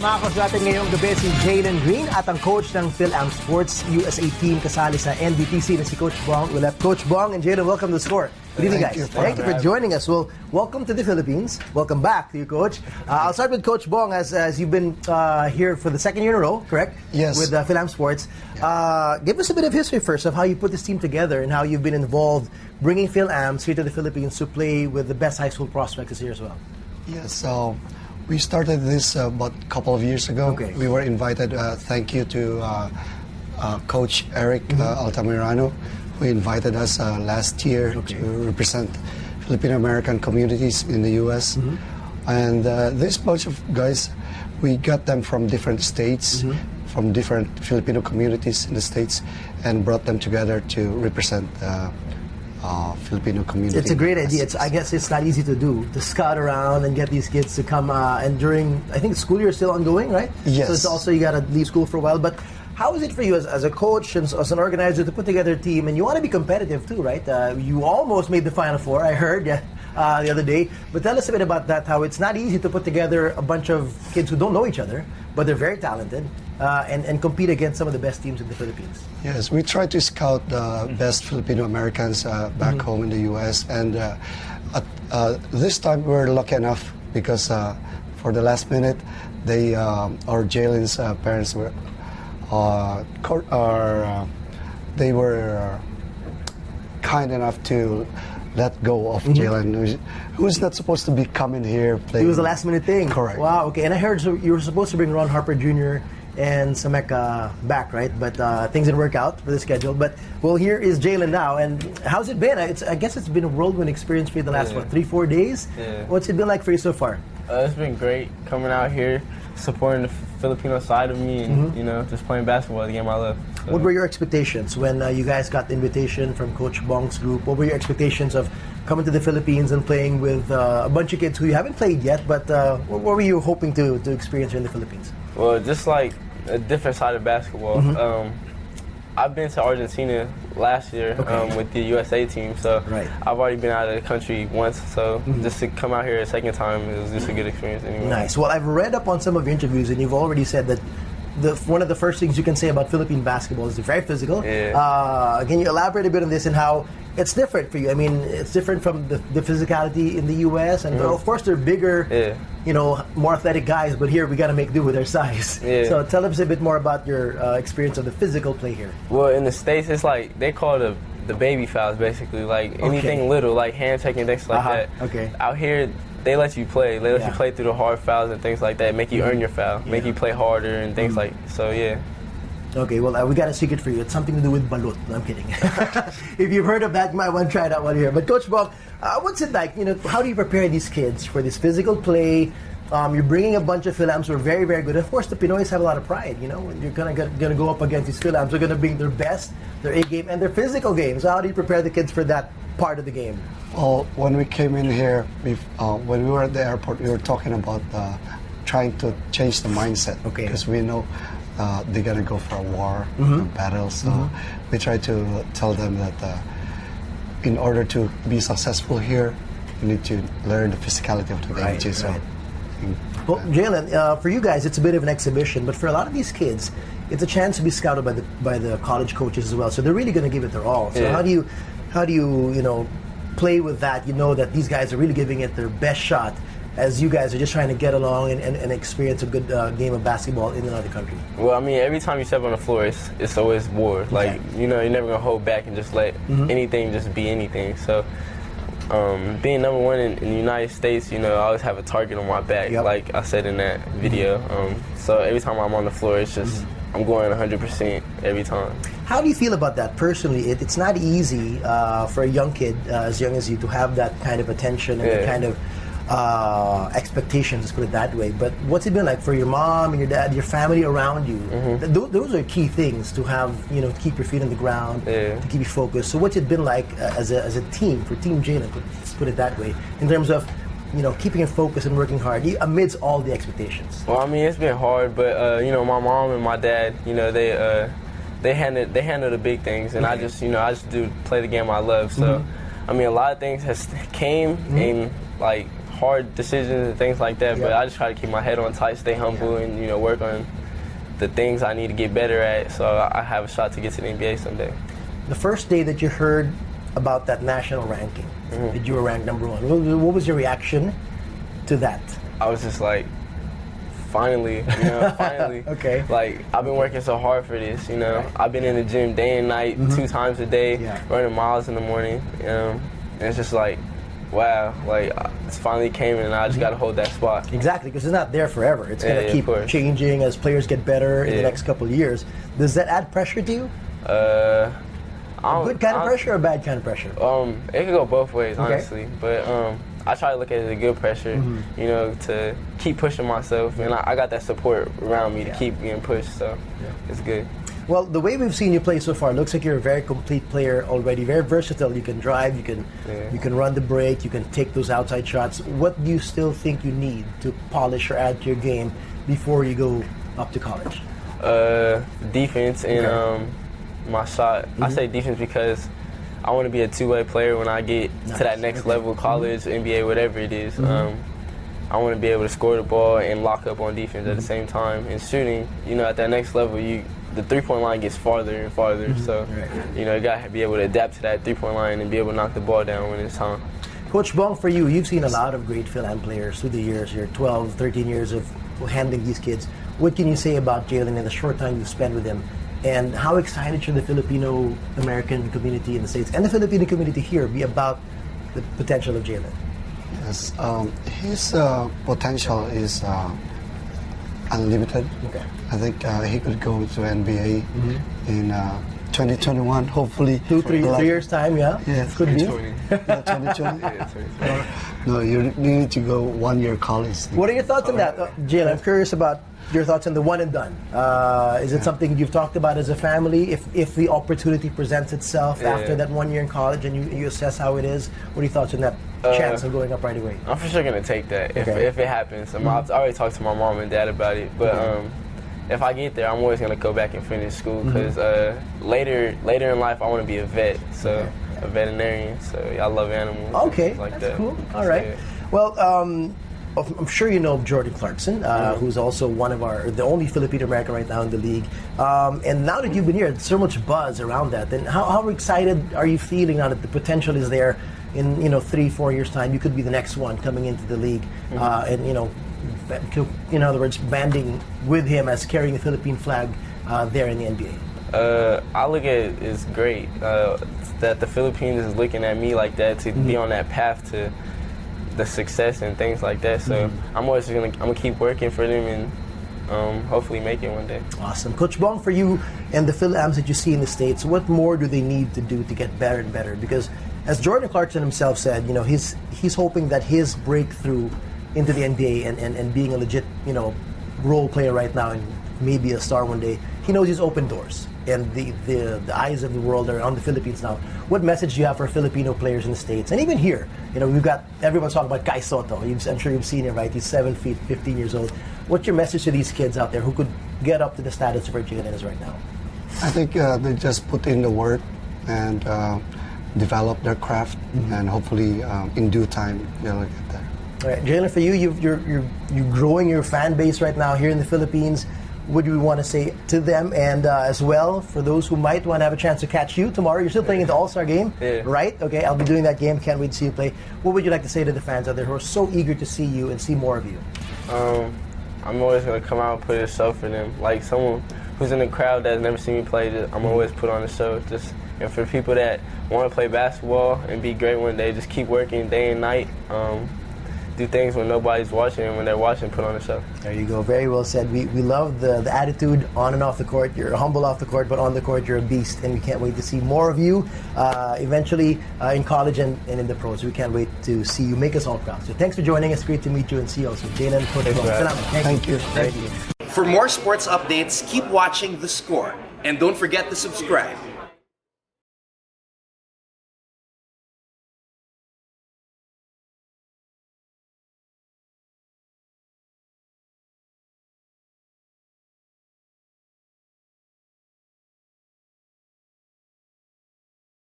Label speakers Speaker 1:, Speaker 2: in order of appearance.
Speaker 1: Mga coach natin ngayong gabi si Jalen Green at ang coach ng Fil-Am Sports U.S.A team kasali sa NBTC na si Coach Bong. We'll have Coach Bong and Jalen, welcome to the Score. Good evening, guys. Thank you for joining us. Well, welcome to the Philippines. Welcome back to you, Coach. I'll start with Coach Bong as you've been here for the second year in a row, correct?
Speaker 2: Yes.
Speaker 1: With Fil-Am Sports. Give us a bit of history first of how you put this team together and how you've been involved bringing Fil-Am straight to the Philippines to play with the best high school prospects this year as well.
Speaker 2: Yes, we started this about a couple of years ago.
Speaker 1: Okay.
Speaker 2: We were invited, thank you to Coach Eric Altamirano, who invited us last year to represent Filipino-American communities in the U.S. And this bunch of guys, we got them from different states, from different Filipino communities in the States, and brought them together to represent Filipino community.
Speaker 1: It's a great idea. I guess it's not easy to do, to scout around and get these kids to come. And during, I think school year is still ongoing, right?
Speaker 2: Yes.
Speaker 1: So it's also, you got to leave school for a while. But how is it for you as a coach and as an organizer to put together a team? And you want to be competitive too, right? You almost made the Final Four, I heard, the other day. But tell us a bit about that, how it's not easy to put together a bunch of kids who don't know each other, but they're very talented, and compete against some of the best teams in the Philippines.
Speaker 2: Yes, we try to scout the best Filipino Americans back home in the U.S. And this time we were lucky enough because for the last minute, our Jalen's parents were they were kind enough to let go of Jalen, who's not supposed to be coming here playing.
Speaker 1: It was a last minute thing.
Speaker 2: Correct.
Speaker 1: Wow. Okay. And I heard you were supposed to bring Ron Harper Jr. and Sameka back, right? But things didn't work out for the schedule. But well, here is Jalen now. And how's it been? I guess it's been a whirlwind experience for you the last 3-4 days.
Speaker 3: Yeah.
Speaker 1: What's it been like for you so far?
Speaker 3: It's been great coming out here, supporting the Filipino side of me, and just playing basketball, the game I love. So.
Speaker 1: What were your expectations when you guys got the invitation from Coach Bong's group? What were your expectations of coming to the Philippines and playing with a bunch of kids who you haven't played yet, but what were you hoping to experience here in the Philippines?
Speaker 3: Well, just like a different side of basketball. I've been to Argentina last year with the U.S.A team, so I've already been out of the country once, so just to come out here a second time, it was just a good experience anyway.
Speaker 1: Nice. Well, I've read up on some of your interviews, and you've already said that one of the first things you can say about Philippine basketball is they're very physical.
Speaker 3: Yeah.
Speaker 1: Can you elaborate a bit on this and how it's different for you? I mean, it's different from the physicality in the U.S. and of course they're bigger, more athletic guys. But here we got to make do with their size.
Speaker 3: Yeah.
Speaker 1: So tell us a bit more about your experience of the physical play here.
Speaker 3: Well, in the States, it's like they call it the baby fouls, basically, like anything little, like hand checking, things like that.
Speaker 1: Okay.
Speaker 3: Out here, they let you play. They let you play through the hard fouls and things like that. Make you earn your foul. Make you play harder and things like. So yeah.
Speaker 1: Okay, well, we got a secret for you. It's something to do with balut. No, I'm kidding. If you've heard of that, you might want to try that one here. But Coach Bong, what's it like? How do you prepare these kids for this physical play? You're bringing a bunch of Fil-Ams who are very, very good. Of course, the Pinoys have a lot of pride. You're gonna go up against these Fil-Ams. They're gonna bring their best, their A game, and their physical game. So how do you prepare the kids for that part of the game?
Speaker 2: Well, when we came in here, when we were at the airport, we were talking about trying to change the mindset.
Speaker 1: Okay.
Speaker 2: Because we know they're gonna go for a war, a battle. So we try to tell them that in order to be successful here, you need to learn the physicality of the game too. So.
Speaker 1: Well, Jalen, for you guys, it's a bit of an exhibition, but for a lot of these kids, it's a chance to be scouted by the college coaches as well. So they're really going to give it their all. So how do you play with that? That these guys are really giving it their best shot, as you guys are just trying to get along and experience a good game of basketball in another country.
Speaker 3: Well, I mean, every time you step on the floor, it's always war. Like you're never gonna hold back and just let anything just be anything. So. Being number one in the United States, I always have a target on my back, like I said in that video. So every time I'm on the floor, it's just I'm going 100% every time.
Speaker 1: How do you feel about that personally? It's not easy for a young kid as young as you to have that kind of attention and the kind of expectations, let's put it that way. But what's it been like for your mom and your dad, your family around you? Those are key things to have, to keep your feet on the ground, to keep you focused. So what's it been like as a team, for Team Jalen, let's put it that way, in terms of, keeping it focused and working hard amidst all the expectations?
Speaker 3: Well, I mean, it's been hard, but, my mom and my dad, they handle the big things, and I just do play the game I love. So, I mean, a lot of things came in, like, hard decisions and things like that.
Speaker 1: Yeah.
Speaker 3: But I just try to keep my head on tight, stay humble, and work on the things I need to get better at, so I have a shot to get to the NBA someday.
Speaker 1: The first day that you heard about that national ranking, that you were ranked number 1, what was your reaction to that?
Speaker 3: I was just like, finally, finally.
Speaker 1: Okay.
Speaker 3: Like, I've been working so hard for this, I've been in the gym day and night, 2 times a day, running miles in the morning. And it's just like, wow, like, it's finally came and I just got to hold that spot.
Speaker 1: Exactly, because it's not there forever. It's going to keep changing as players get better in the next couple of years. Does that add pressure to you?
Speaker 3: A
Speaker 1: good kind of pressure or a bad kind of pressure?
Speaker 3: It could go both ways, honestly. But I try to look at it as a good pressure, to keep pushing myself. And I got that support around me to keep being pushed, so it's good.
Speaker 1: Well, the way we've seen you play so far, looks like you're a very complete player already, very versatile. You can drive, you can run the break, you can take those outside shots. What do you still think you need to polish or add to your game before you go up to college?
Speaker 3: Defense and my shot. I say defense because I want to be a two-way player when I get to that next level, college, NBA, whatever it is. I want to be able to score the ball and lock up on defense at the same time. And shooting, at that next level, the three-point line gets farther and farther. So, you got to be able to adapt to that three-point line and be able to knock the ball down when it's time.
Speaker 1: Coach Bong, for you, you've seen a lot of great Fil-Am players through the years, your 12, 13 years of handling these kids. What can you say about Jalen in the short time you've spent with him? And how excited should the Filipino-American community in the States and the Filipino community here be about the potential of Jalen?
Speaker 2: Yes, his potential is unlimited.
Speaker 1: Okay.
Speaker 2: I think he could go to NBA in 2021, hopefully.
Speaker 1: 3 years time,
Speaker 2: Yes.
Speaker 1: Could be.
Speaker 3: 2020.
Speaker 2: No, you need to go 1 year college.
Speaker 1: What are your thoughts on that, Jalen? I'm curious about your thoughts on the one and done. Is it something you've talked about as a family? If the opportunity presents itself after that 1 year in college and you assess how it is, what are your thoughts on that chance of going up right away?
Speaker 3: I'm for sure going to take that if it happens. I already talked to my mom and dad about it, but if I get there, I'm always going to go back and finish school because later in life I want to be a vet, so a veterinarian. So I love animals.
Speaker 1: Okay,
Speaker 3: like
Speaker 1: that's
Speaker 3: that.
Speaker 1: cool. All right. Well, I'm sure you know Jordan Clarkson, who's also the only Filipino American right now in the league. And now that you've been here, there's so much buzz around that. Then how excited are you feeling now that the potential is there? In 3-4 years time, you could be the next one coming into the league, and in other words, banding with him as carrying the Philippine flag there in the NBA.
Speaker 3: I look at it as great that the Philippines is looking at me like that to be on that path to the success and things like that. So I'm gonna keep working for them and hopefully make it one day.
Speaker 1: Awesome, Coach Bong. For you and the Fil-Ams that you see in the States, what more do they need to do to get better and better? Because as Jordan Clarkson himself said, he's hoping that his breakthrough into the NBA and being a legit role player right now and maybe a star one day, he knows he's opened doors. And the eyes of the world are on the Philippines now. What message do you have for Filipino players in the States? And even here, we've got, everyone's talking about Kai Soto. I'm sure you've seen him, right? He's 7 feet, 15 years old. What's your message to these kids out there who could get up to the status of where Jalen is right now?
Speaker 2: I think they just put in the work and develop their craft, and hopefully in due time they'll get there.
Speaker 1: All right, Jalen, for you, you're growing your fan base right now here in the Philippines. What do you want to say to them? And as well, for those who might want to have a chance to catch you tomorrow, you're still playing in the All-Star game, right? Okay, I'll be doing that game. Can't wait to see you play. What would you like to say to the fans out there who are so eager to see you and see more of you?
Speaker 3: I'm always going to come out and put a show for them. Like someone who's in the crowd that's never seen me play, I'm always put on a show. Just for people that want to play basketball and be great one day, just keep working day and night. Do things when nobody's watching, and when they're watching, put on a show.
Speaker 1: There you go. Very well said. We love the attitude on and off the court. You're humble off the court, but on the court, you're a beast, and we can't wait to see more of you eventually in college and in the pros. We can't wait to see you. Make us all proud. So thanks for joining us. Great to meet you and see you also. Jalen,
Speaker 2: Thank you.
Speaker 1: Thank you.
Speaker 4: For more sports updates, keep watching The Score. And don't forget to subscribe.